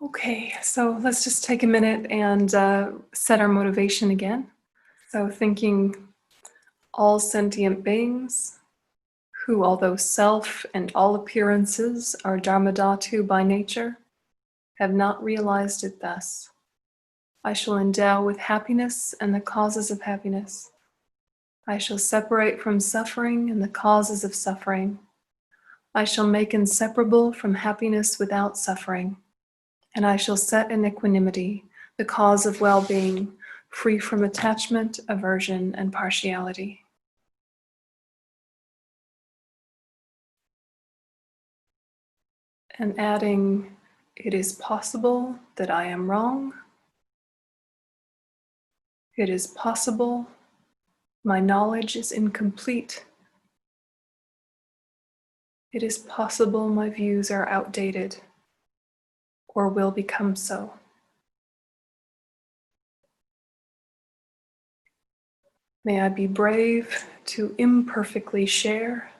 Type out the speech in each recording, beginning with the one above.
Okay, so let's just take a minute and set our motivation again. So thinking all sentient beings who, although self and all appearances are Dharmadhatu by nature, have not realized it thus. I shall endow with happiness and the causes of happiness. I shall separate from suffering and the causes of suffering. I shall make inseparable from happiness without suffering. And I shall set in equanimity the cause of well-being, free from attachment, aversion, and partiality. And adding, it is possible that I am wrong. It is possible my knowledge is incomplete. It is possible my views are outdated or will become so. May I be brave to imperfectly share.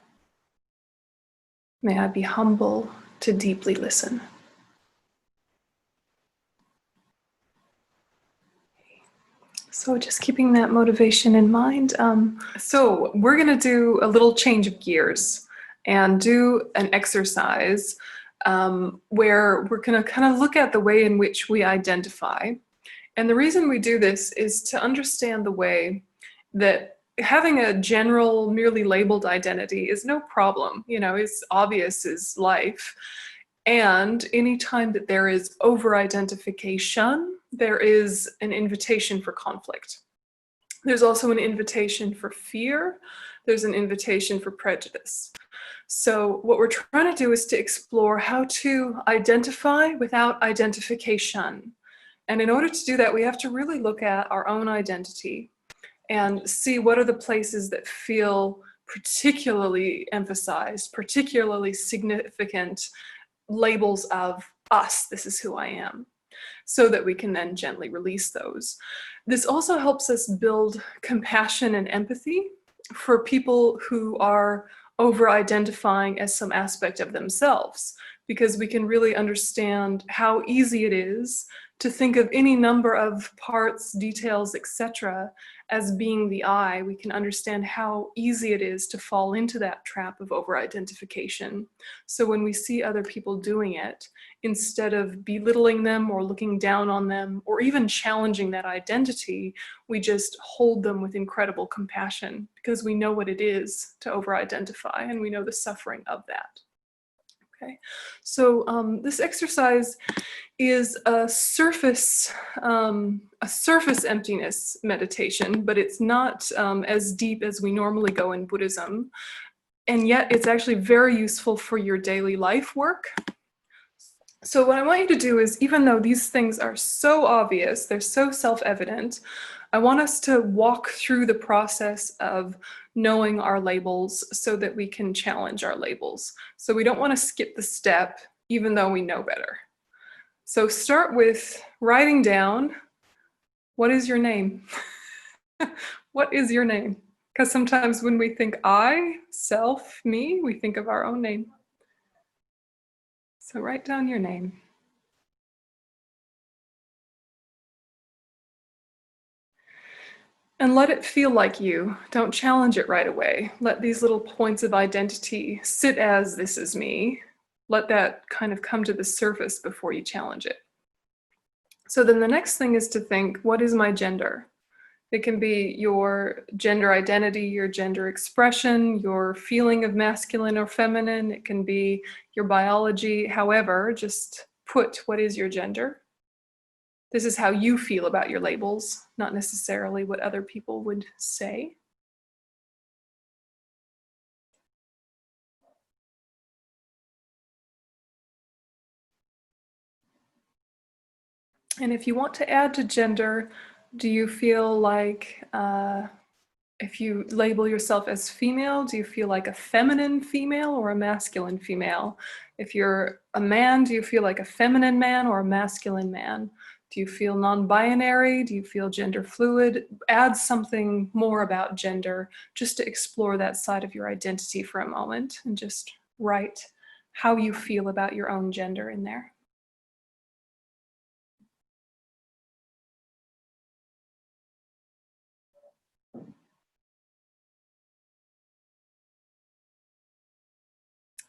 May I be humble to deeply listen. So just keeping that motivation in mind. So we're going to do a little change of gears and do an exercise where we're going to kind of look at the way in which we identify. And the reason we do this is to understand the way that having a general, merely labeled identity is no problem. You know, it's obvious as life. And anytime that there is over-identification, there is an invitation for conflict. There's also an invitation for fear. There's an invitation for prejudice. So what we're trying to do is to explore how to identify without identification. And in order to do that, we have to really look at our own identity and see what are the places that feel particularly emphasized, particularly significant labels of us, this is who I am, so that we can then gently release those. This also helps us build compassion and empathy for people who are over-identifying as some aspect of themselves, because we can really understand how easy it is to think of any number of parts, details, etc. as being the I. We can understand how easy it is to fall into that trap of over-identification. So when we see other people doing it, instead of belittling them or looking down on them or even challenging that identity, we just hold them with incredible compassion because we know what it is to over-identify and we know the suffering of that. Okay, so this exercise is a surface emptiness meditation, but it's not as deep as we normally go in Buddhism, and yet it's actually very useful for your daily life work. So what I want you to do is, even though these things are so obvious, they're so self-evident, I want us to walk through the process of knowing our labels so that we can challenge our labels. So we don't want to skip the step, even though we know better. So start with writing down, what is your name? What is your name? Because sometimes when we think I, self, me, we think of our own name. So write down your name. And let it feel like you. Don't challenge it right away. Let these little points of identity sit as this is me. Let that kind of come to the surface before you challenge it. So then the next thing is to think, what is my gender? It can be your gender identity, your gender expression, your feeling of masculine or feminine. It can be your biology. However, just put what is your gender. This is how you feel about your labels, not necessarily what other people would say. And if you want to add to gender, do you feel like if you label yourself as female, do you feel like a feminine female or a masculine female? If you're a man, do you feel like a feminine man or a masculine man? Do you feel non-binary? Do you feel gender fluid? Add something more about gender just to explore that side of your identity for a moment and just write how you feel about your own gender in there.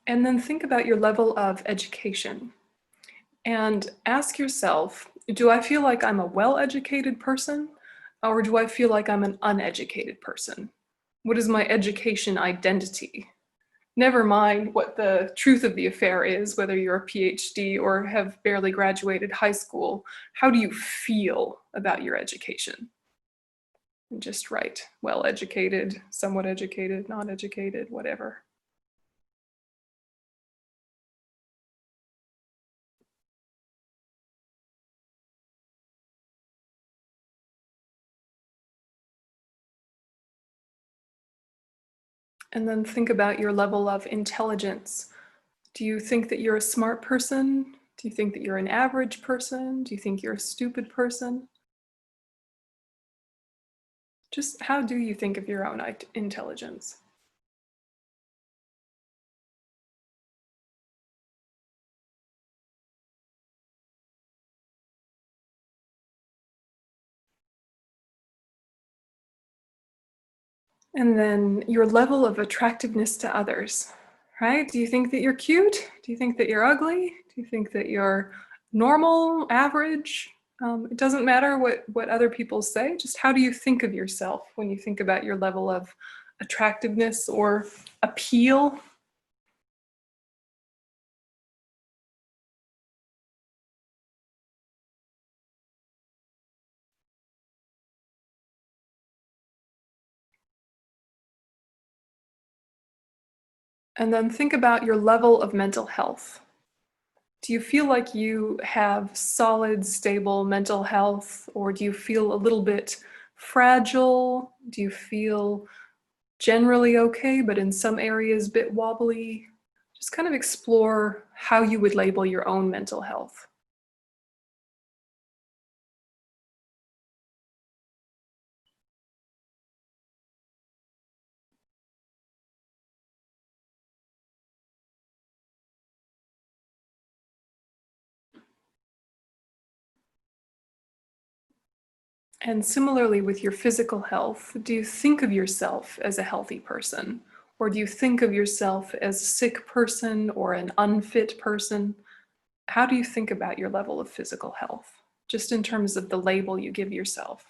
And then think about your level of education and ask yourself, do I feel like I'm a well-educated person, or do I feel like I'm an uneducated person? What is my education identity? Never mind what the truth of the affair is, whether you're a PhD or have barely graduated high school. How do you feel about your education? And just write well-educated, somewhat educated, not educated, whatever. And then think about your level of intelligence. Do you think that you're a smart person? Do you think that you're an average person? Do you think you're a stupid person? Just how do you think of your own intelligence? And then your level of attractiveness to others, right? Do you think that you're cute? Do you think that you're ugly? Do you think that you're normal, average? It doesn't matter what other people say, just how do you think of yourself when you think about your level of attractiveness or appeal? And then think about your level of mental health. Do you feel like you have solid, stable mental health, or do you feel a little bit fragile? Do you feel generally okay, but in some areas a bit wobbly? Just kind of explore how you would label your own mental health. And similarly with your physical health, do you think of yourself as a healthy person? Or do you think of yourself as a sick person or an unfit person? How do you think about your level of physical health, just in terms of the label you give yourself?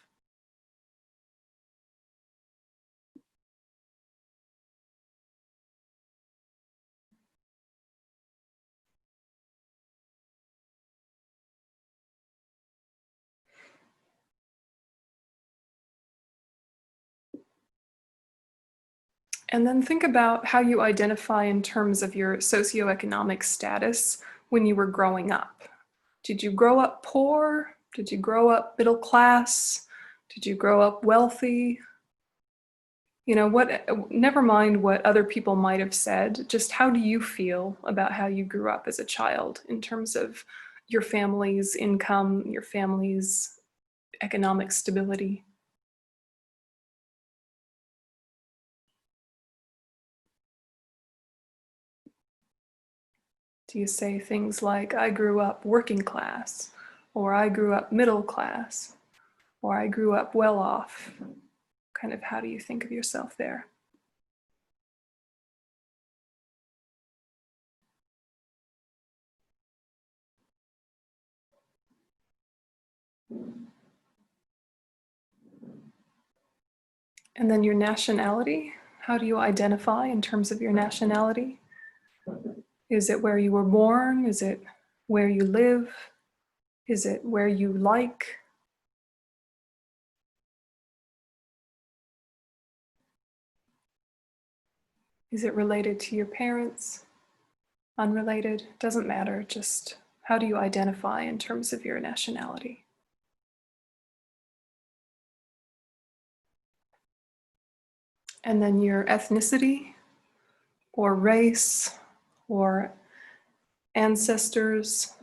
And then think about how you identify in terms of your socioeconomic status when you were growing up. Did you grow up poor? Did you grow up middle class? Did you grow up wealthy? You know, never mind what other people might have said, just how do you feel about how you grew up as a child in terms of your family's income, your family's economic stability? Do you say things like, I grew up working class, or I grew up middle class, or I grew up well off? Kind of how do you think of yourself there? And then your nationality, how do you identify in terms of your nationality? Is it where you were born? Is it where you live? Is it where you like? Is it related to your parents? Unrelated? Doesn't matter, just how do you identify in terms of your nationality? And then your ethnicity or race or ancestors.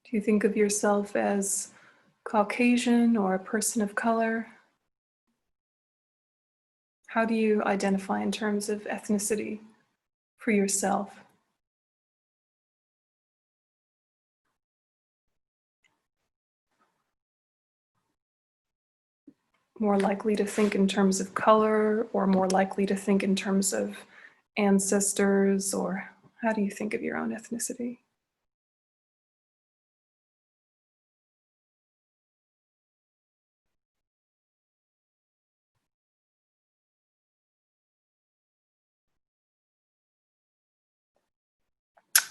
Do you think of yourself as Caucasian or a person of color? How do you identify in terms of ethnicity for yourself? more likely to think in terms of color, or more likely to think in terms of ancestors, or how do you think of your own ethnicity?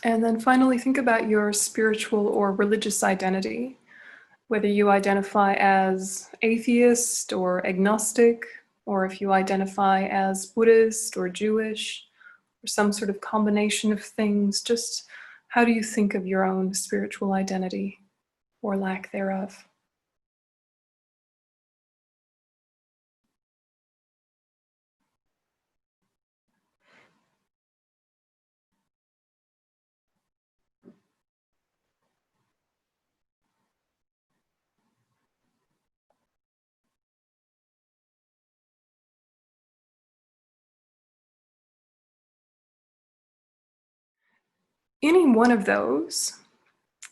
And then finally, think about your spiritual or religious identity, whether you identify as atheist or agnostic, or if you identify as Buddhist or Jewish, or some sort of combination of things. Just how do you think of your own spiritual identity or lack thereof? Any one of those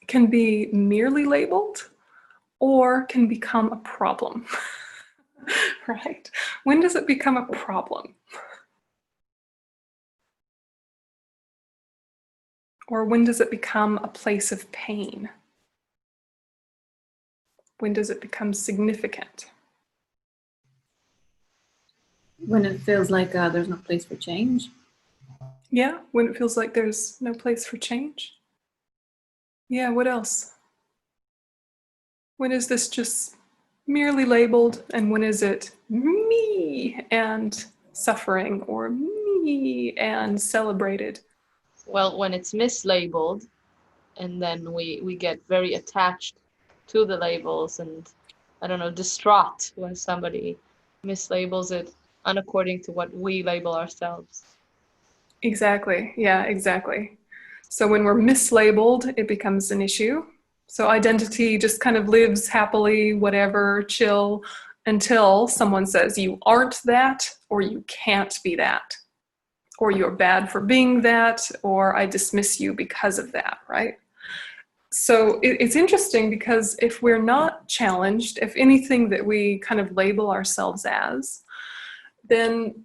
can be merely labeled or can become a problem, right? When does it become a problem? Or when does it become a place of pain? When does it become significant? When it feels like there's no place for change. Yeah, when it feels like there's no place for change. Yeah, what else? When is this just merely labeled, and when is it me and suffering, or me and celebrated? Well, when it's mislabeled, and then we get very attached to the labels, and I don't know, distraught when somebody mislabels it unaccording to what we label ourselves. Exactly. Yeah, exactly. So when we're mislabeled, it becomes an issue. So identity just kind of lives happily, whatever, chill, until someone says you aren't that, or you can't be that, or you're bad for being that, or I dismiss you because of that, right? So it's interesting, because if we're not challenged, if anything that we kind of label ourselves as, then,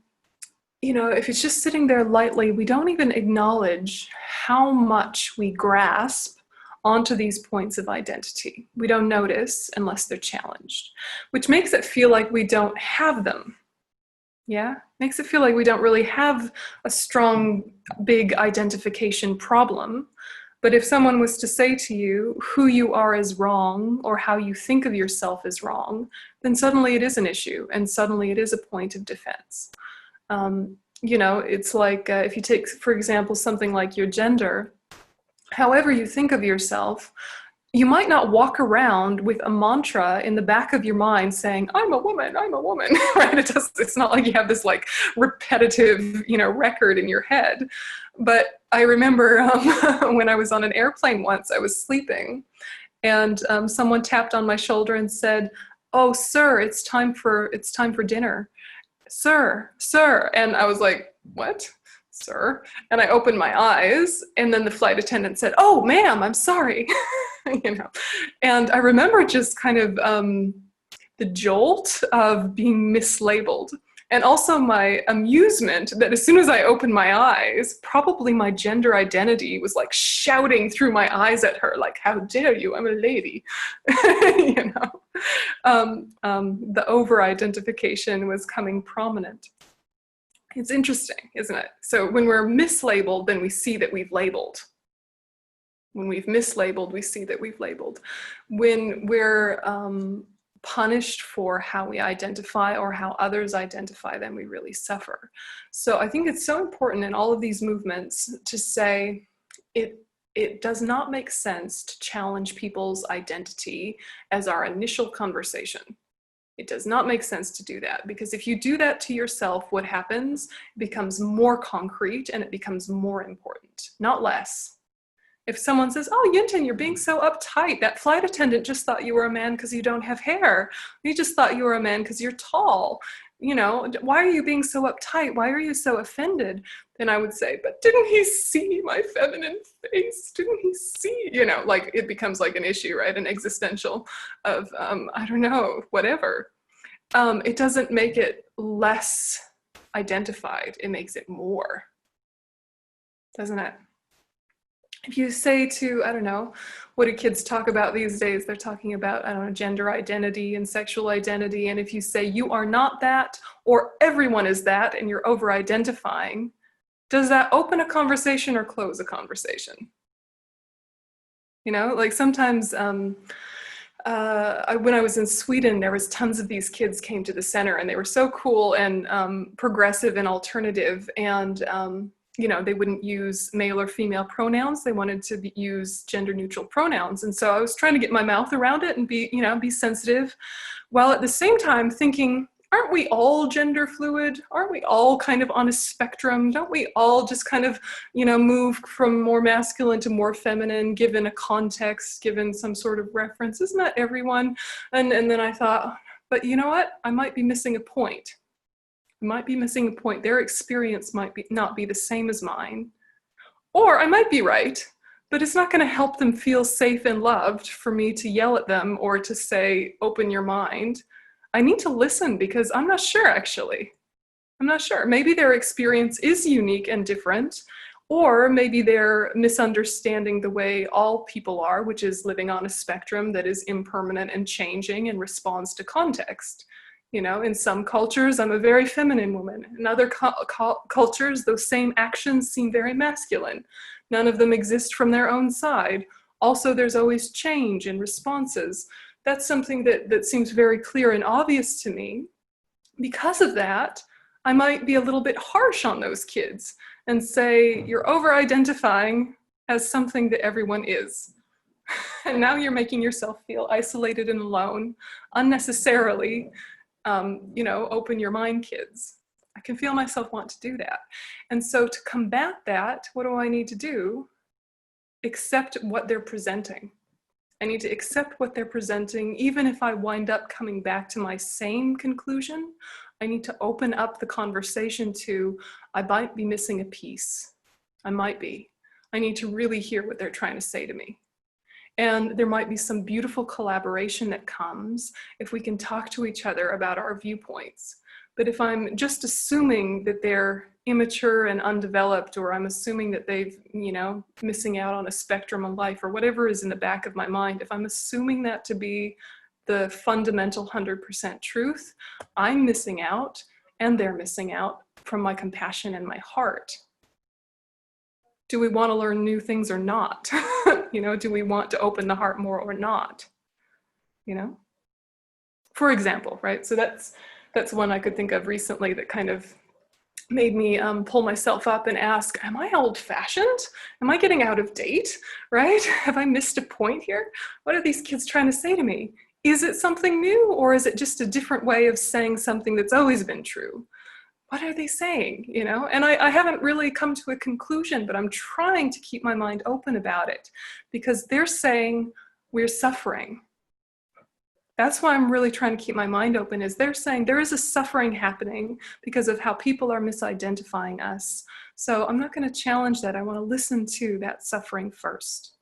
you know, if it's just sitting there lightly, we don't even acknowledge how much we grasp onto these points of identity. We don't notice unless they're challenged, which makes it feel like we don't have them. Yeah, makes it feel like we don't really have a strong, big identification problem. But if someone was to say to you, who you are is wrong, or how you think of yourself is wrong, then suddenly it is an issue, and suddenly it is a point of defense. You know, it's like if you take, for example, something like your gender, however you think of yourself, you might not walk around with a mantra in the back of your mind saying, I'm a woman, right? It's not like you have this like repetitive, you know, record in your head. But I remember when I was on an airplane once, I was sleeping, and someone tapped on my shoulder and said, oh, sir, it's time for dinner. Sir. And I was like, what? Sir? And I opened my eyes, and then the flight attendant said, oh, ma'am, I'm sorry. You know, and I remember just kind of the jolt of being mislabeled, and also my amusement that as soon as I opened my eyes, probably my gender identity was like shouting through my eyes at her, like, how dare you, I'm a lady. You know, the over-identification was coming prominent. It's interesting, isn't it? So when we're mislabeled, then we see that we've labeled. When we've mislabeled, we see that we've labeled. When we're punished for how we identify or how others identify, then we really suffer. So I think it's so important in all of these movements to say it does not make sense to challenge people's identity as our initial conversation. It does not make sense to do that, because if you do that to yourself, what happens? It becomes more concrete and it becomes more important, not less. If someone says, oh, Yönten, you're being so uptight. That flight attendant just thought you were a man because you don't have hair. He just thought you were a man because you're tall. You know, why are you being so uptight? Why are you so offended? Then I would say, but didn't he see my feminine face? Didn't he see? You know, like it becomes like an issue, right? An existential of, I don't know, whatever. it doesn't make it less identified. It makes it more, doesn't it? If you say to, I don't know, what do kids talk about these days? They're talking about, I don't know, gender identity and sexual identity. And if you say you are not that, or everyone is that, and you're over-identifying, does that open a conversation or close a conversation? You know, like sometimes when I was in Sweden, there was tons of these kids came to the center, and they were so cool and progressive and alternative. And you know, they wouldn't use male or female pronouns. They wanted to use gender neutral pronouns. And so I was trying to get my mouth around it and be, you know, be sensitive, while at the same time thinking, aren't we all gender fluid? Aren't we all kind of on a spectrum? Don't we all just kind of, you know, move from more masculine to more feminine, given a context, given some sort of reference? Isn't that everyone? And then I thought, but you know what? I might be missing a point. I might be missing a point. Their experience might not be the same as mine. Or I might be right, but it's not going to help them feel safe and loved for me to yell at them or to say, open your mind. I need to listen because I'm not sure, actually. I'm not sure. Maybe their experience is unique and different, or maybe they're misunderstanding the way all people are, which is living on a spectrum that is impermanent and changing and responds to context. You know, in some cultures, I'm a very feminine woman. In other cultures, those same actions seem very masculine. None of them exist from their own side. Also, there's always change in responses. That's something that seems very clear and obvious to me. Because of that, I might be a little bit harsh on those kids and say, you're over-identifying as something that everyone is. And now you're making yourself feel isolated and alone unnecessarily. You know, open your mind, kids. I can feel myself want to do that. And so to combat that, what do I need to do? Accept what they're presenting. I need to accept what they're presenting, even if I wind up coming back to my same conclusion. I need to open up the conversation to, I might be missing a piece. I might be. I need to really hear what they're trying to say to me. And there might be some beautiful collaboration that comes if we can talk to each other about our viewpoints. But if I'm just assuming that they're immature and undeveloped, or I'm assuming that they've, you know, missing out on a spectrum of life, or whatever is in the back of my mind, if I'm assuming that to be the fundamental 100% truth, I'm missing out, and they're missing out from my compassion and my heart. Do we want to learn new things or not? You know, do we want to open the heart more or not? You know, for example, right? So that's one I could think of recently that kind of made me pull myself up and ask, am I old-fashioned? Am I getting out of date, right? Have I missed a point here? What are these kids trying to say to me? Is it something new, or is it just a different way of saying something that's always been true? What are they saying, you know? And I haven't really come to a conclusion, but I'm trying to keep my mind open about it, because they're saying we're suffering. That's why I'm really trying to keep my mind open, is they're saying there is a suffering happening because of how people are misidentifying us. So I'm not going to challenge that. I want to listen to that suffering first.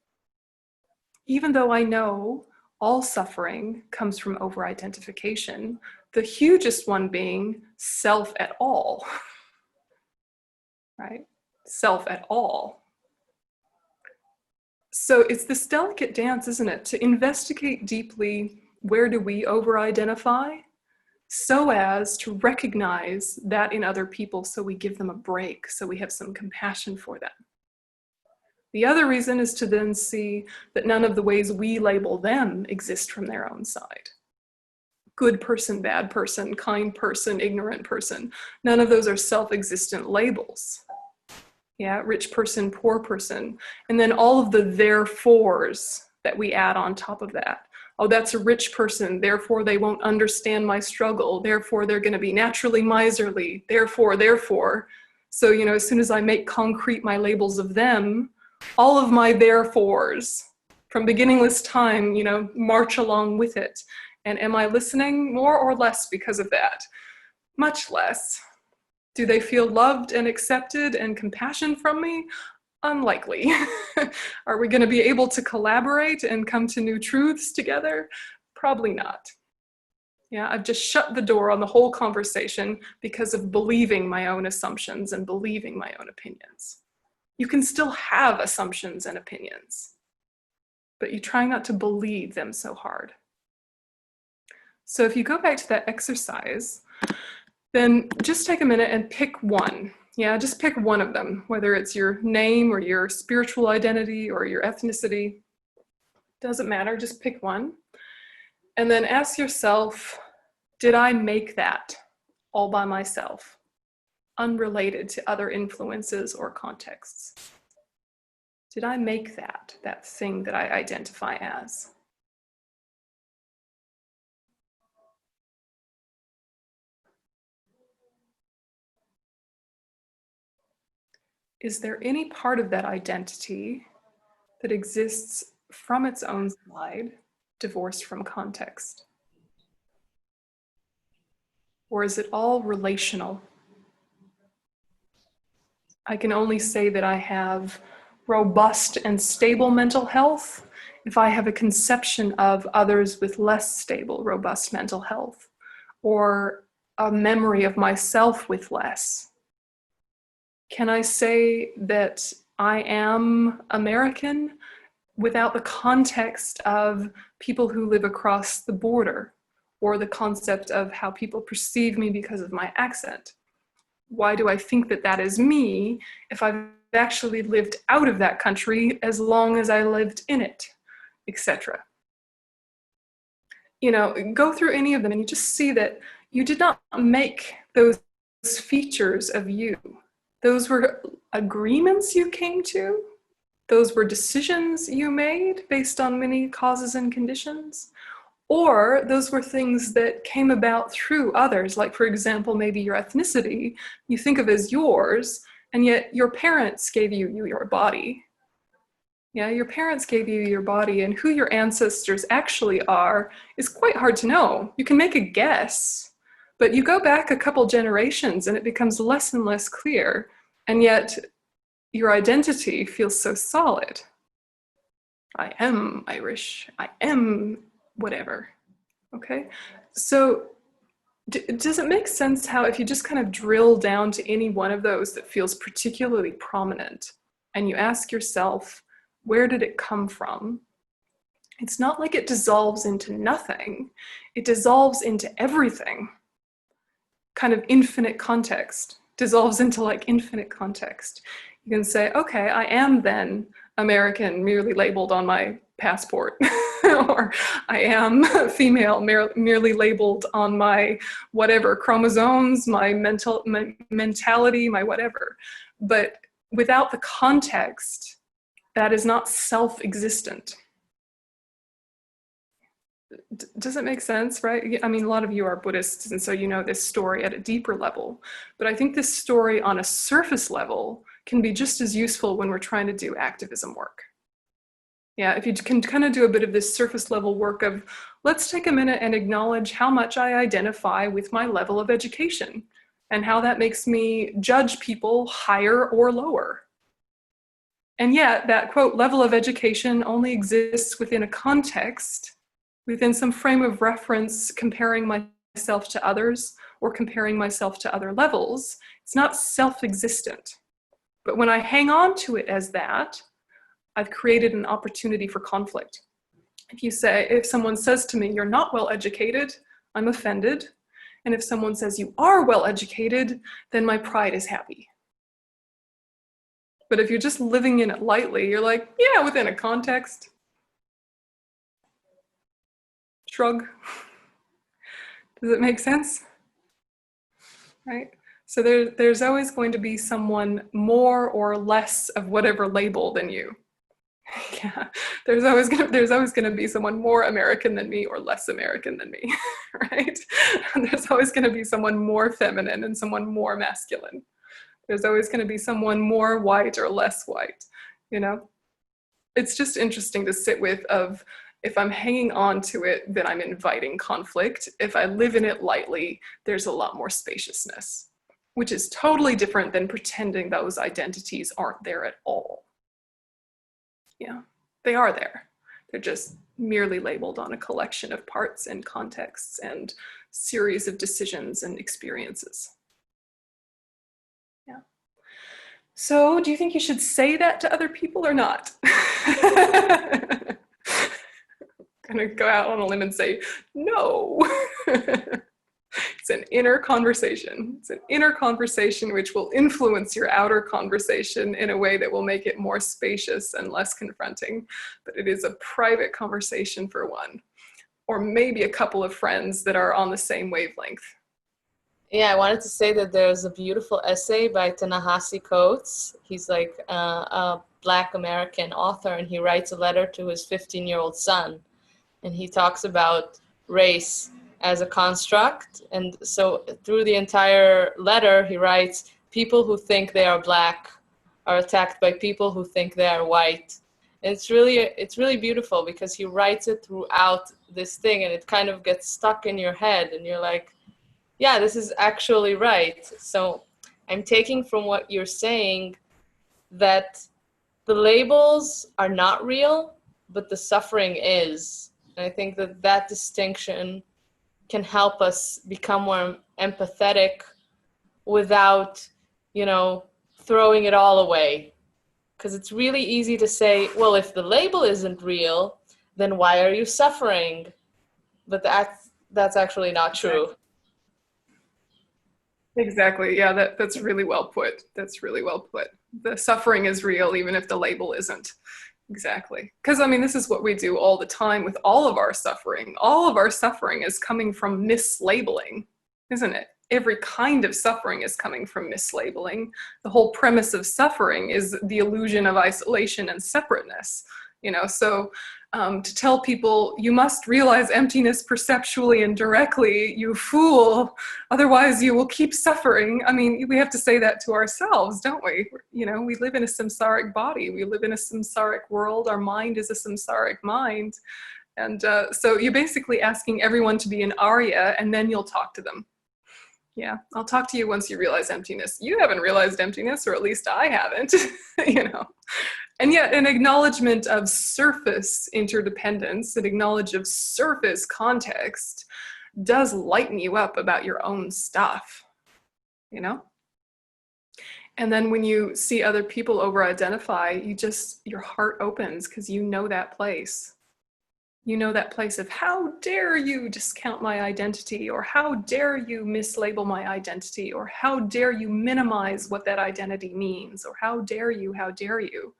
Even though I know all suffering comes from over-identification, the hugest one being self at all, right? Self at all. So it's this delicate dance, isn't it? To investigate deeply, where do we over-identify, so as to recognize that in other people, so we give them a break, so we have some compassion for them. The other reason is to then see that none of the ways we label them exist from their own side. Good person, bad person, kind person, ignorant person. None of those are self-existent labels. Yeah, rich person, poor person. And then all of the therefores that we add on top of that. Oh, that's a rich person, therefore they won't understand my struggle, therefore they're going to be naturally miserly, therefore. So, you know, as soon as I make concrete my labels of them, all of my therefores from beginningless time, you know, march along with it. And am I listening more or less because of that? Much less. Do they feel loved and accepted and compassion from me? Unlikely. Are we going to be able to collaborate and come to new truths together? Probably not. Yeah, I've just shut the door on the whole conversation because of believing my own assumptions and believing my own opinions. You can still have assumptions and opinions, but you try not to believe them so hard. So if you go back to that exercise, then just take a minute and pick one. Yeah, just pick one of them, whether it's your name or your spiritual identity or your ethnicity. Doesn't matter, just pick one. And then ask yourself, did I make that all by myself, unrelated to other influences or contexts? Did I make that thing that I identify as? Is there any part of that identity that exists from its own side, divorced from context? Or is it all relational? I can only say that I have robust and stable mental health if I have a conception of others with less stable, robust mental health, or a memory of myself with less. Can I say that I am American without the context of people who live across the border, or the concept of how people perceive me because of my accent? Why do I think that that is me if I've actually lived out of that country as long as I lived in it, etc.? You know, go through any of them and you just see that you did not make those features of you. Those were agreements you came to. Those were decisions you made based on many causes and conditions. Or those were things that came about through others, like, for example, maybe your ethnicity, you think of as yours, and yet your parents gave you your body. Yeah, your parents gave you your body, and who your ancestors actually are is quite hard to know. You can make a guess, but you go back a couple generations and it becomes less and less clear, and yet your identity feels so solid. I am Irish, I am whatever, okay? So does it make sense how if you just kind of drill down to any one of those that feels particularly prominent and you ask yourself, where did it come from? It's not like it dissolves into nothing. It dissolves into everything. Kind of infinite context. Dissolves into like infinite context. You can say, okay, I am then American, merely labeled on my passport. Or I am female, merely labeled on my whatever chromosomes, my mentality, my whatever. But without the context, that is not self-existent. Does it make sense, right? I mean, a lot of you are Buddhists, and so you know this story at a deeper level. But I think this story on a surface level can be just as useful when we're trying to do activism work. Yeah, if you can kind of do a bit of this surface level work of, let's take a minute and acknowledge how much I identify with my level of education and how that makes me judge people higher or lower. And yet that, quote, level of education only exists within a context, within some frame of reference, comparing myself to others or comparing myself to other levels. It's not self-existent. But when I hang on to it as that, I've created an opportunity for conflict. If someone says to me, you're not well educated, I'm offended. And if someone says you are well educated, then my pride is happy. But if you're just living in it lightly, you're like, yeah, within a context. Shrug. Does it make sense? Right? So there's always going to be someone more or less of whatever label than you. Yeah, there's always gonna be someone more American than me or less American than me, right? And there's always gonna be someone more feminine and someone more masculine. There's always gonna be someone more white or less white, you know? It's just interesting to sit with of, if I'm hanging on to it, then I'm inviting conflict. If I live in it lightly, there's a lot more spaciousness, which is totally different than pretending those identities aren't there at all. Yeah, they are there. They're just merely labeled on a collection of parts and contexts and series of decisions and experiences. Yeah. So do you think you should say that to other people or not? I'm gonna go out on a limb and say, no. It's an inner conversation. It's an inner conversation which will influence your outer conversation in a way that will make it more spacious and less confronting. But it is a private conversation for one, or maybe a couple of friends that are on the same wavelength. Yeah, I wanted to say that there's a beautiful essay by Ta-Nehisi Coates. He's like a Black American author, and he writes a letter to his 15-year-old son. And he talks about race as a construct. And so through the entire letter, he writes, people who think they are Black are attacked by people who think they are white. And it's really beautiful because he writes it throughout this thing, and it kind of gets stuck in your head, and you're like, yeah, this is actually right. So I'm taking from what you're saying that the labels are not real, but the suffering is. And I think that that distinction can help us become more empathetic without, throwing it all away. Because it's really easy to say, well, if the label isn't real, then why are you suffering? But that's actually not true. Exactly. Yeah, that's really well put. That's really well put. The suffering is real, even if the label isn't. Exactly. Because, I mean, this is what we do all the time with all of our suffering. All of our suffering is coming from mislabeling, isn't it? Every kind of suffering is coming from mislabeling. The whole premise of suffering is the illusion of isolation and separateness. So to tell people, you must realize emptiness perceptually and directly, you fool, otherwise you will keep suffering. I mean, we have to say that to ourselves, don't we? We live in a samsaric body. We live in a samsaric world. Our mind is a samsaric mind. And so you're basically asking everyone to be an Arya, and then you'll talk to them. Yeah, I'll talk to you once you realize emptiness. You haven't realized emptiness, or at least I haven't, And yet an acknowledgement of surface interdependence, an acknowledgement of surface context does lighten you up about your own stuff, And then when you see other people over-identify, your heart opens because you know that place. You know that place of, how dare you discount my identity, or how dare you mislabel my identity, or how dare you minimize what that identity means, or how dare you, how dare you.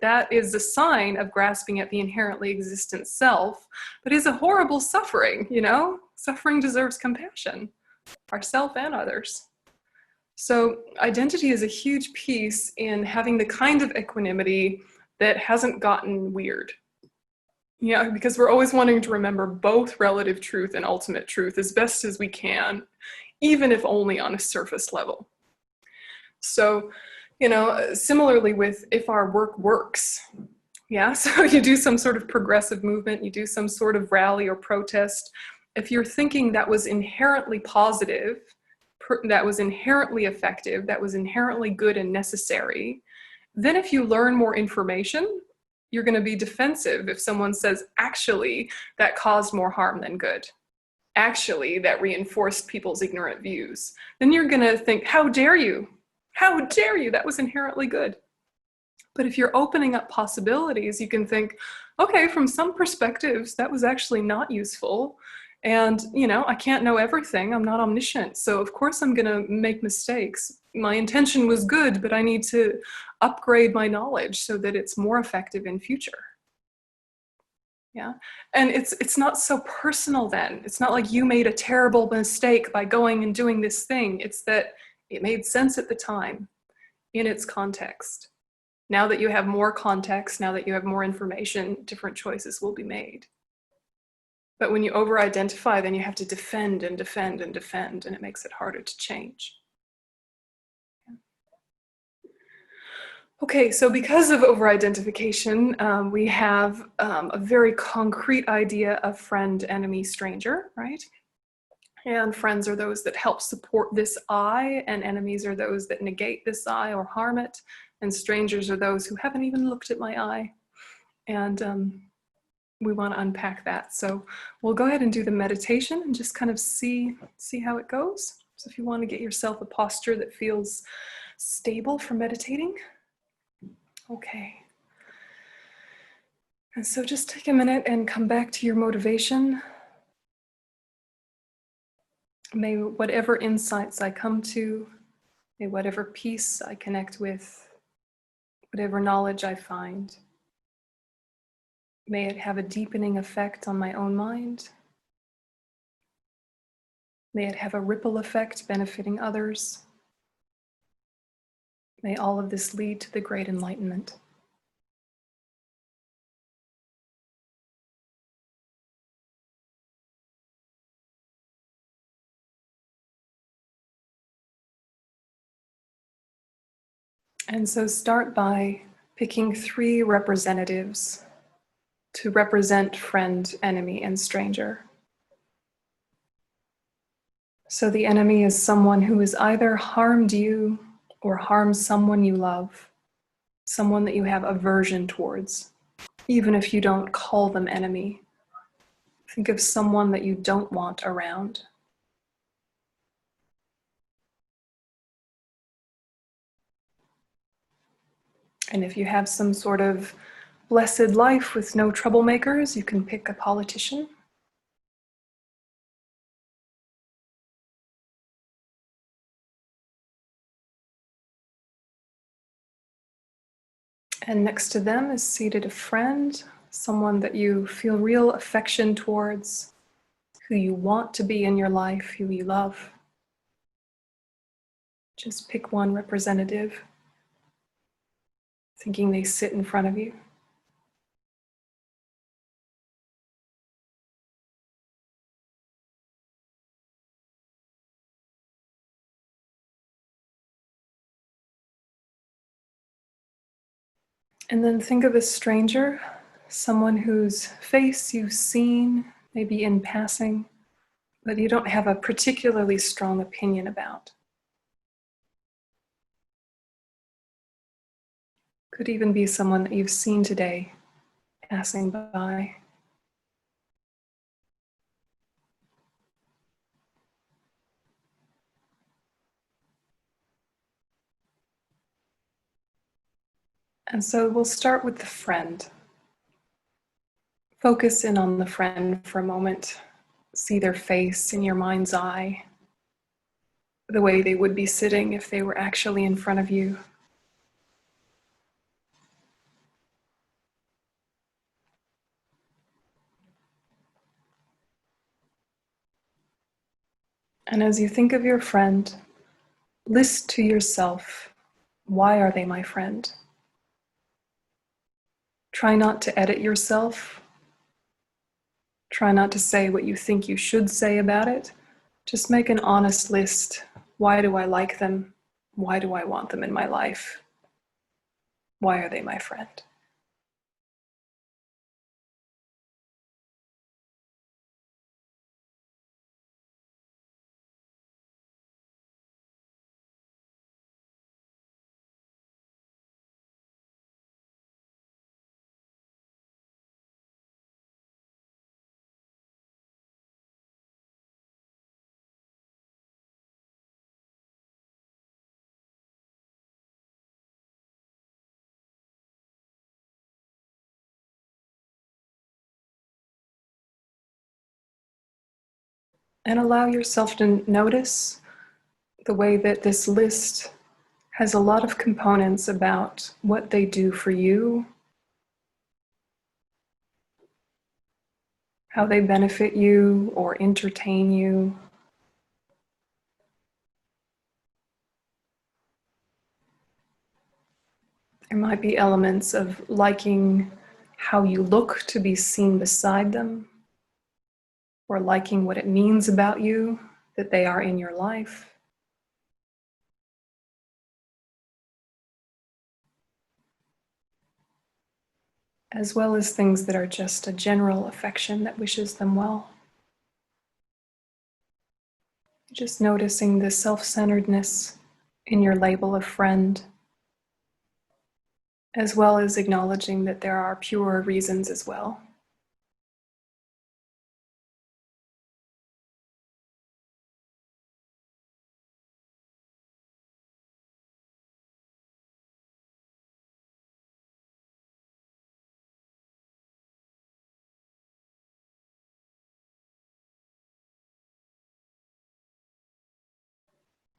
That is a sign of grasping at the inherently existent self, but is a horrible suffering, Suffering deserves compassion, ourself and others. So identity is a huge piece in having the kind of equanimity that hasn't gotten weird. Yeah, because we're always wanting to remember both relative truth and ultimate truth as best as we can, even if only on a surface level. So, similarly with if our work works, so you do some sort of progressive movement, you do some sort of rally or protest. If you're thinking that was inherently positive, that was inherently effective, that was inherently good and necessary, then if you learn more information, you're going to be defensive if someone says, actually, that caused more harm than good. Actually, that reinforced people's ignorant views. Then you're going to think, how dare you? How dare you? That was inherently good. But if you're opening up possibilities, you can think, okay, from some perspectives, that was actually not useful. And, I can't know everything. I'm not omniscient. So of course I'm going to make mistakes. My intention was good, but I need to upgrade my knowledge so that it's more effective in future. Yeah. And it's not so personal then. It's not like you made a terrible mistake by going and doing this thing. It's that it made sense at the time in its context. Now that you have more context, now that you have more information, different choices will be made. But when you over-identify, then you have to defend and defend and defend, and it makes it harder to change. Okay, so because of over-identification, we have a very concrete idea of friend, enemy, stranger, right? And friends are those that help support this I, and enemies are those that negate this I or harm it, and strangers are those who haven't even looked at my I. And we want to unpack that. So we'll go ahead and do the meditation and just kind of see how it goes. So if you want to get yourself a posture that feels stable for meditating. Okay. And so just take a minute and come back to your motivation. May whatever insights I come to, may whatever peace I connect with, whatever knowledge I find, may it have a deepening effect on my own mind. May it have a ripple effect benefiting others. May all of this lead to the great enlightenment. And so start by picking 3 representatives to represent friend, enemy, and stranger. So the enemy is someone who has either harmed you or harmed someone you love, someone that you have aversion towards, even if you don't call them enemy. Think of someone that you don't want around. And if you have some sort of blessed life with no troublemakers, you can pick a politician. And next to them is seated a friend, someone that you feel real affection towards, who you want to be in your life, who you love. Just pick one representative, thinking they sit in front of you. And then think of a stranger, someone whose face you've seen, maybe in passing, but you don't have a particularly strong opinion about. Could even be someone that you've seen today, passing by. And so we'll start with the friend. Focus in on the friend for a moment. See their face in your mind's eye, the way they would be sitting if they were actually in front of you. And as you think of your friend, list to yourself, why are they my friend? Try not to edit yourself. Try not to say what you think you should say about it. Just make an honest list. Why do I like them? Why do I want them in my life? Why are they my friend? And allow yourself to notice the way that this list has a lot of components about what they do for you, how they benefit you or entertain you. There might be elements of liking how you look to be seen beside them, or liking what it means about you that they are in your life. As well as things that are just a general affection that wishes them well. Just noticing the self-centeredness in your label of friend, as well as acknowledging that there are purer reasons as well.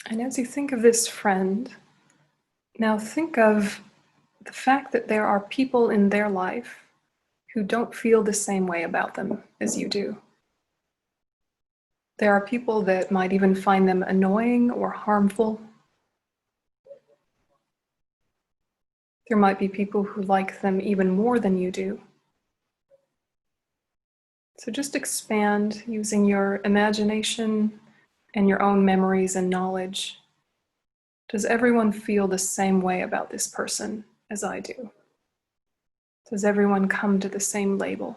And as you think of this friend, now think of the fact that there are people in their life who don't feel the same way about them as you do. There are people that might even find them annoying or harmful. There might be people who like them even more than you do. So just expand using your imagination and your own memories and knowledge. Does everyone feel the same way about this person as I do? Does everyone come to the same label?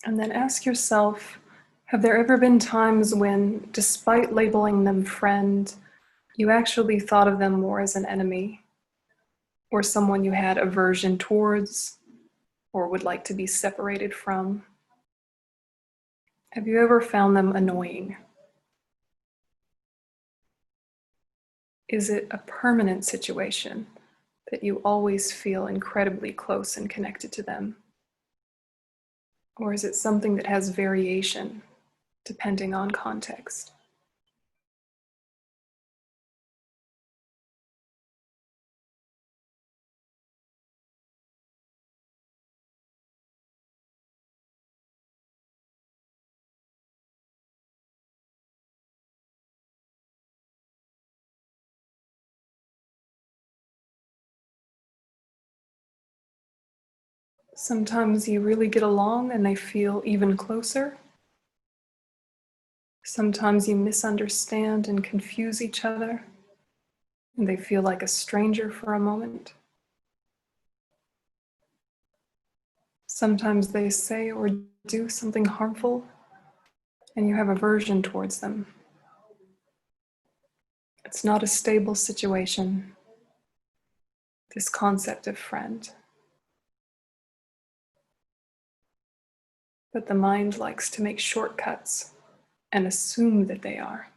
And then ask yourself, have there ever been times when, despite labeling them friend, you actually thought of them more as an enemy, or someone you had aversion towards, or would like to be separated from? Have you ever found them annoying? Is it a permanent situation that you always feel incredibly close and connected to them? Or is it something that has variation depending on context? Sometimes you really get along and they feel even closer. Sometimes you misunderstand and confuse each other and they feel like a stranger for a moment. Sometimes they say or do something harmful and you have aversion towards them. It's not a stable situation, this concept of friend. But the mind likes to make shortcuts and assume that they are,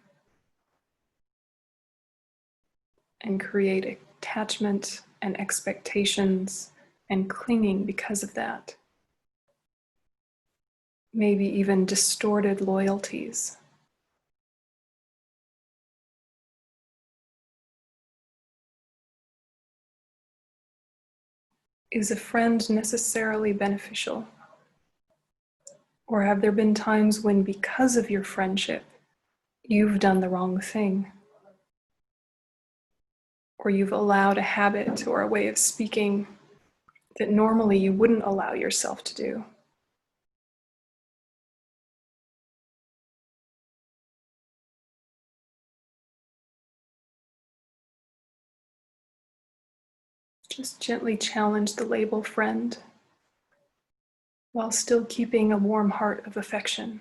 and create attachment and expectations and clinging because of that. Maybe even distorted loyalties. Is a friend necessarily beneficial? Or have there been times when, because of your friendship, you've done the wrong thing? Or you've allowed a habit or a way of speaking that normally you wouldn't allow yourself to do? Just gently challenge the label friend while still keeping a warm heart of affection.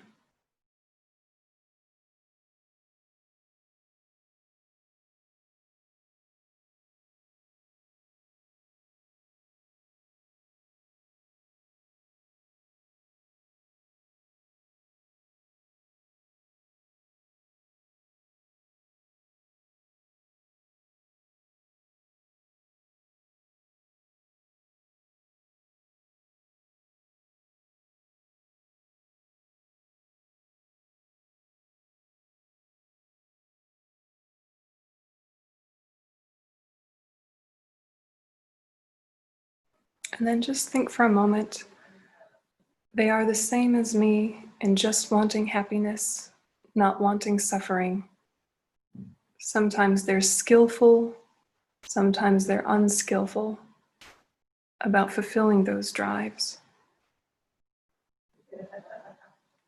And then just think for a moment, they are the same as me in just wanting happiness, not wanting suffering. Sometimes they're skillful, sometimes they're unskillful about fulfilling those drives.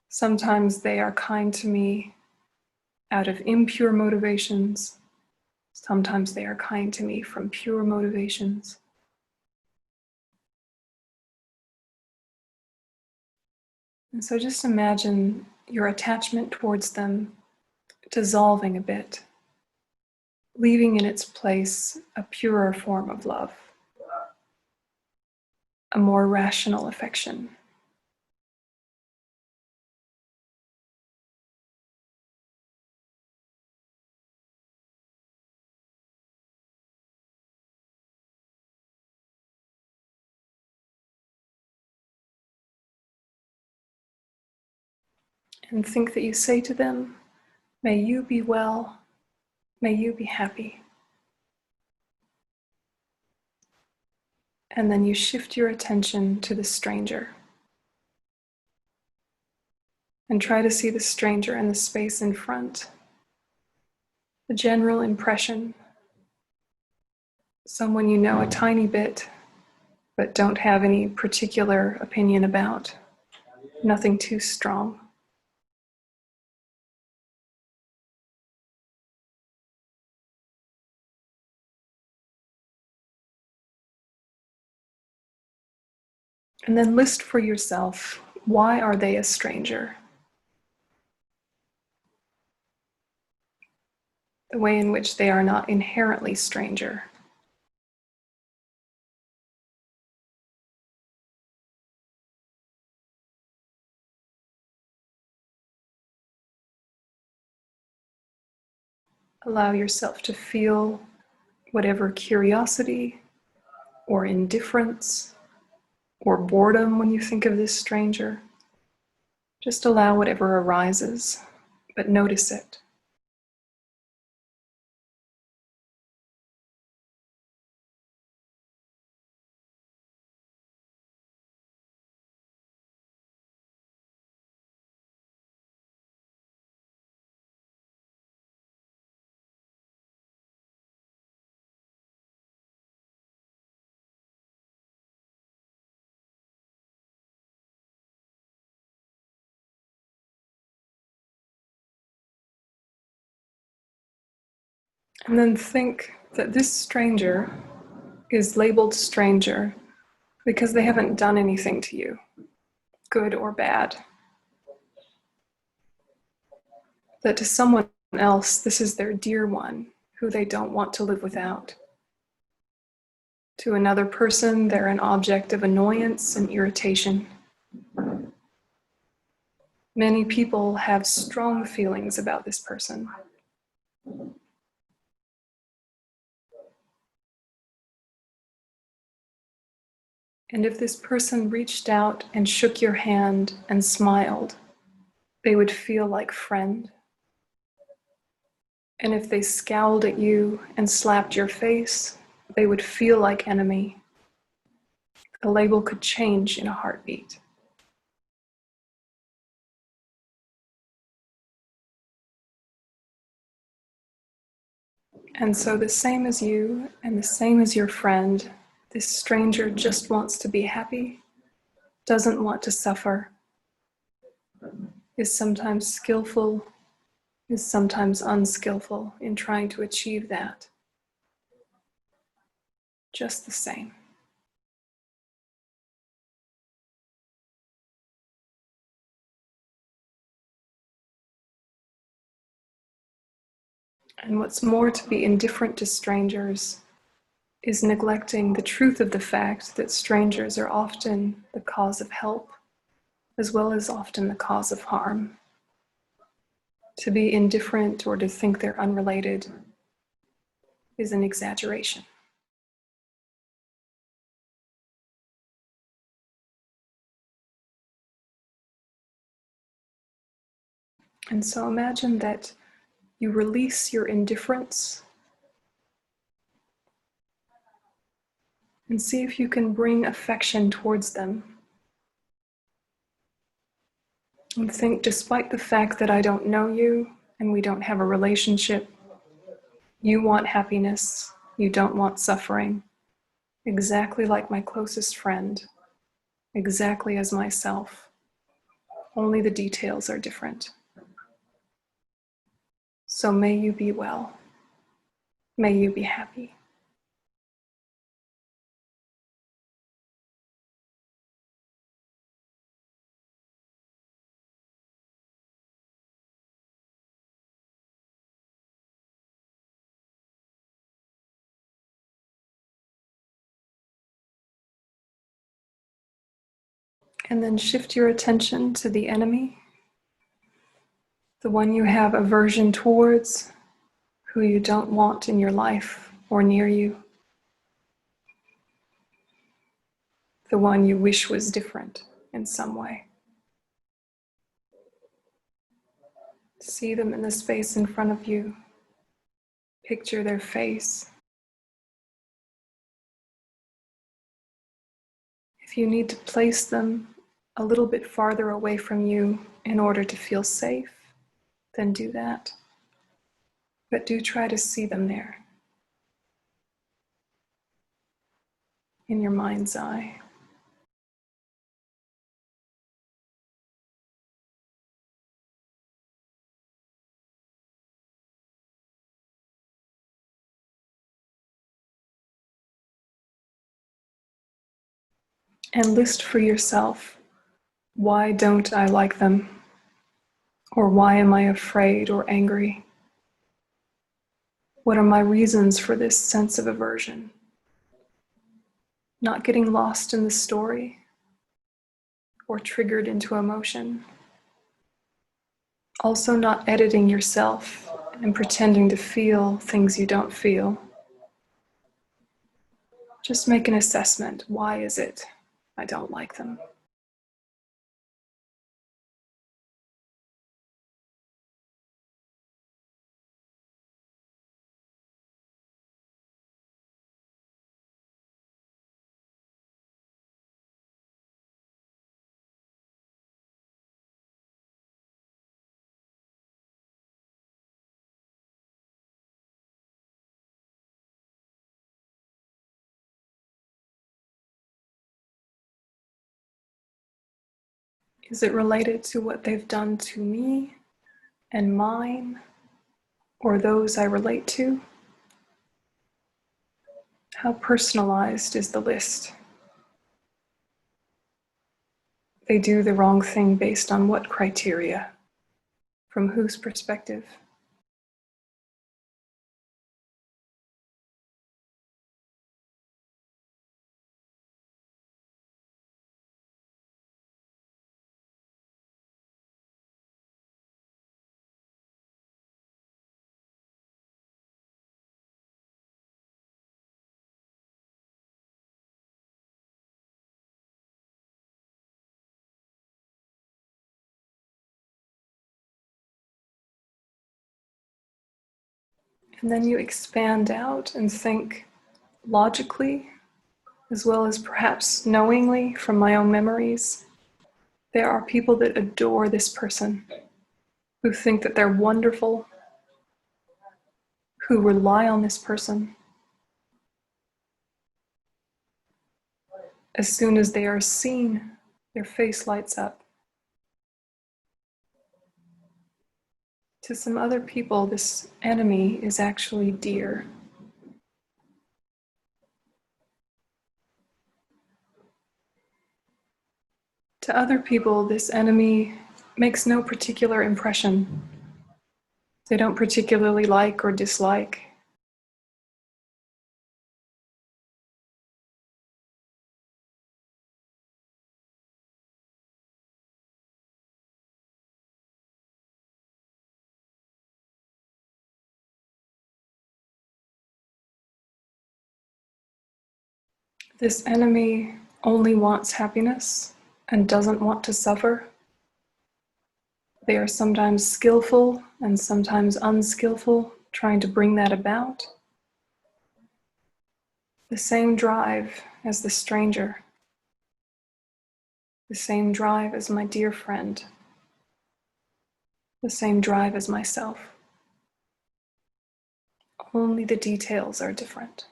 Sometimes they are kind to me out of impure motivations. Sometimes they are kind to me from pure motivations. And so just imagine your attachment towards them dissolving a bit, leaving in its place a purer form of love, a more rational affection. And think that you say to them, may you be well, may you be happy. And then you shift your attention to the stranger. And try to see the stranger in the space in front. The general impression. Someone you know a tiny bit, but don't have any particular opinion about. Nothing too strong. And then list for yourself, why are they a stranger? The way in which they are not inherently stranger. Allow yourself to feel whatever curiosity or indifference or boredom when you think of this stranger. Just allow whatever arises, but notice it. And then think that this stranger is labeled stranger because they haven't done anything to you, good or bad. That to someone else, this is their dear one who they don't want to live without. To another person, they're an object of annoyance and irritation. Many people have strong feelings about this person. And if this person reached out and shook your hand and smiled, they would feel like friend. And if they scowled at you and slapped your face, they would feel like enemy. The label could change in a heartbeat. And so the same as you and the same as your friend, this stranger just wants to be happy, doesn't want to suffer, is sometimes skillful, is sometimes unskillful in trying to achieve that. Just the same. And what's more, to be indifferent to strangers is neglecting the truth of the fact that strangers are often the cause of help, as well as often the cause of harm. To be indifferent or to think they're unrelated is an exaggeration. And so imagine that you release your indifference and see if you can bring affection towards them. And think, despite the fact that I don't know you and we don't have a relationship, you want happiness, you don't want suffering, exactly like my closest friend, exactly as myself. Only the details are different. So may you be well. May you be happy. And then shift your attention to the enemy, the one you have aversion towards, who you don't want in your life or near you, the one you wish was different in some way. See them in the space in front of you. Picture their face. If you need to place them a little bit farther away from you in order to feel safe, then do that. But do try to see them there in your mind's eye. And list for yourself, why don't I like them? Or why am I afraid or angry? What are my reasons for this sense of aversion? Not getting lost in the story or triggered into emotion. Also not editing yourself and pretending to feel things you don't feel. Just make an assessment. Why is it I don't like them? Is it related to what they've done to me and mine, or those I relate to? How personalized is the list? They do the wrong thing based on what criteria? From whose perspective? And then you expand out and think logically, as well as perhaps knowingly from my own memories. There are people that adore this person, who think that they're wonderful, who rely on this person. As soon as they are seen, their face lights up. To some other people, this enemy is actually dear. To other people, this enemy makes no particular impression. They don't particularly like or dislike. This enemy only wants happiness and doesn't want to suffer. They are sometimes skillful and sometimes unskillful, trying to bring that about. The same drive as the stranger. The same drive as my dear friend. The same drive as myself. Only the details are different.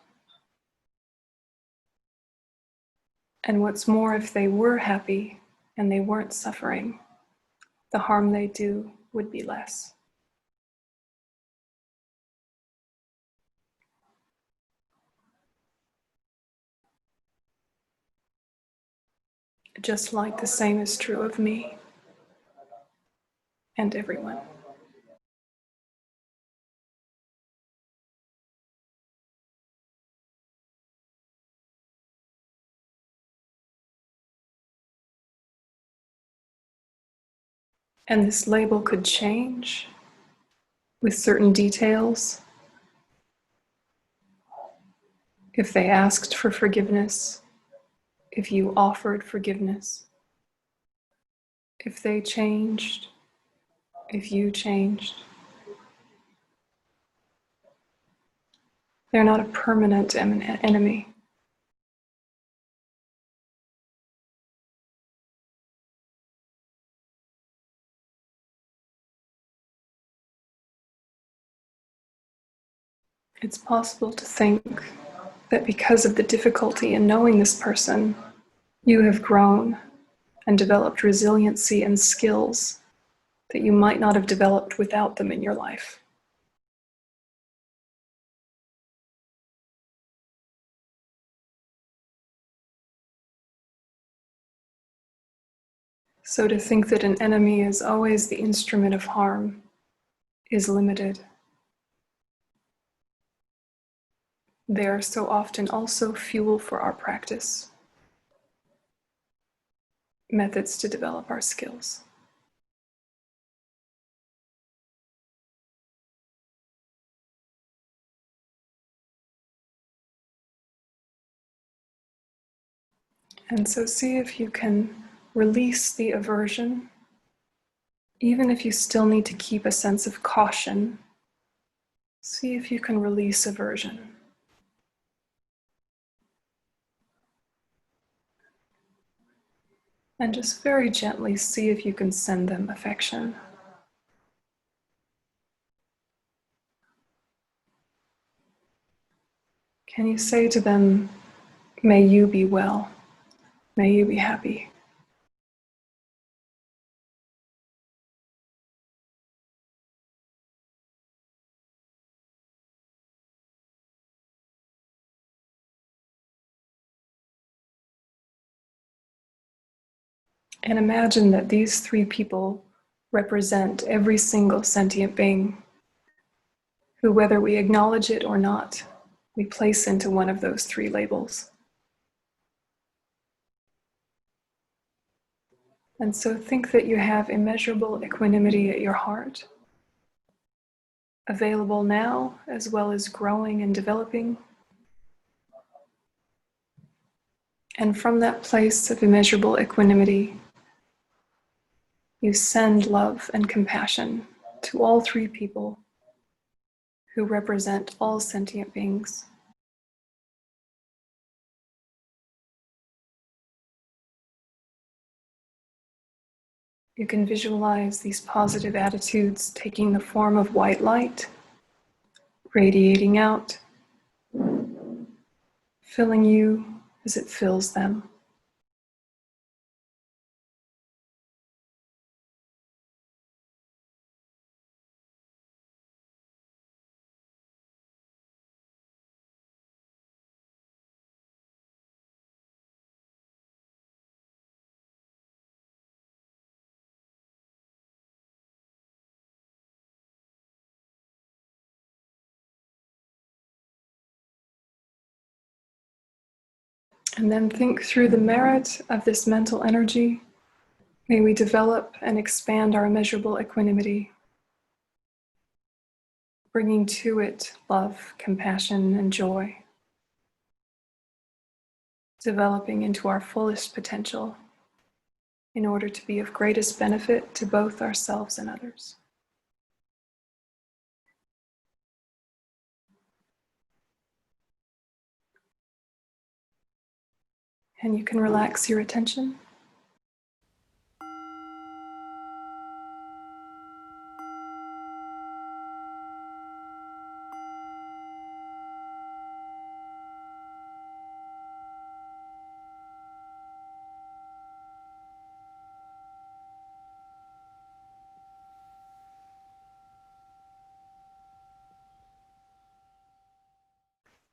And what's more, if they were happy and they weren't suffering, the harm they do would be less. Just like the same is true of me and everyone. And this label could change with certain details. If they asked for forgiveness, if you offered forgiveness, if they changed, if you changed. They're not a permanent enemy. It's possible to think that because of the difficulty in knowing this person, you have grown and developed resiliency and skills that you might not have developed without them in your life. So to think that an enemy is always the instrument of harm is limited. They are so often also fuel for our practice, methods to develop our skills. And so see if you can release the aversion, even if you still need to keep a sense of caution. See if you can release aversion. And just very gently see if you can send them affection. Can you say to them, may you be well, may you be happy? And imagine that these three people represent every single sentient being who, whether we acknowledge it or not, we place into one of those three labels. And so think that you have immeasurable equanimity at your heart, available now as well as growing and developing. And from that place of immeasurable equanimity, you send love and compassion to all three people who represent all sentient beings. You can visualize these positive attitudes taking the form of white light, radiating out, filling you as it fills them. And then think through the merit of this mental energy. May we develop and expand our immeasurable equanimity, bringing to it love, compassion, and joy, developing into our fullest potential in order to be of greatest benefit to both ourselves and others. And you can relax your attention.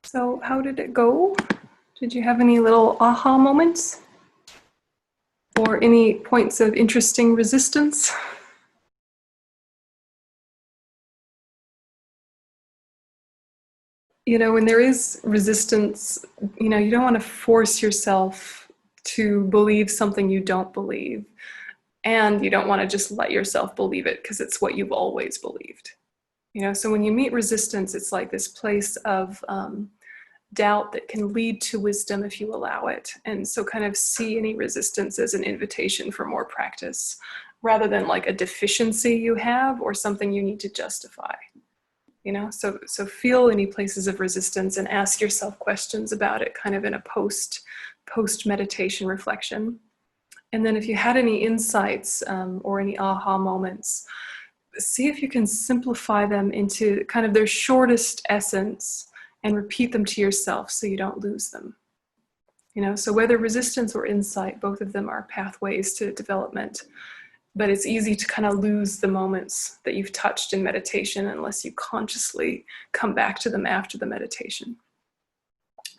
So how did it go? Did you have any little aha moments? Or any points of interesting resistance? You know, when there is resistance, you don't want to force yourself to believe something you don't believe. And you don't want to just let yourself believe it because it's what you've always believed. You know, so when you meet resistance, it's like this place of doubt that can lead to wisdom if you allow it. And so kind of see any resistance as an invitation for more practice rather than like a deficiency you have or something you need to justify. You know, so feel any places of resistance and ask yourself questions about it kind of in a post meditation reflection. And then if you had any insights or any aha moments, see if you can simplify them into kind of their shortest essence and repeat them to yourself so you don't lose them. You know, so whether resistance or insight, both of them are pathways to development. But it's easy to kind of lose the moments that you've touched in meditation unless you consciously come back to them after the meditation.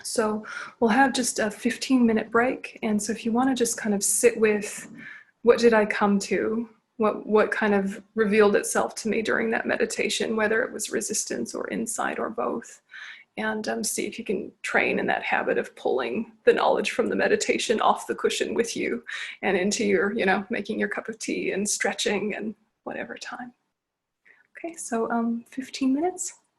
So we'll have just a 15-minute break. And so if you want to just kind of sit with what did I come to, what kind of revealed itself to me during that meditation, whether it was resistance or insight or both, and see if you can train in that habit of pulling the knowledge from the meditation off the cushion with you and into your, you know, making your cup of tea and stretching and whatever time. Okay, so 15 minutes.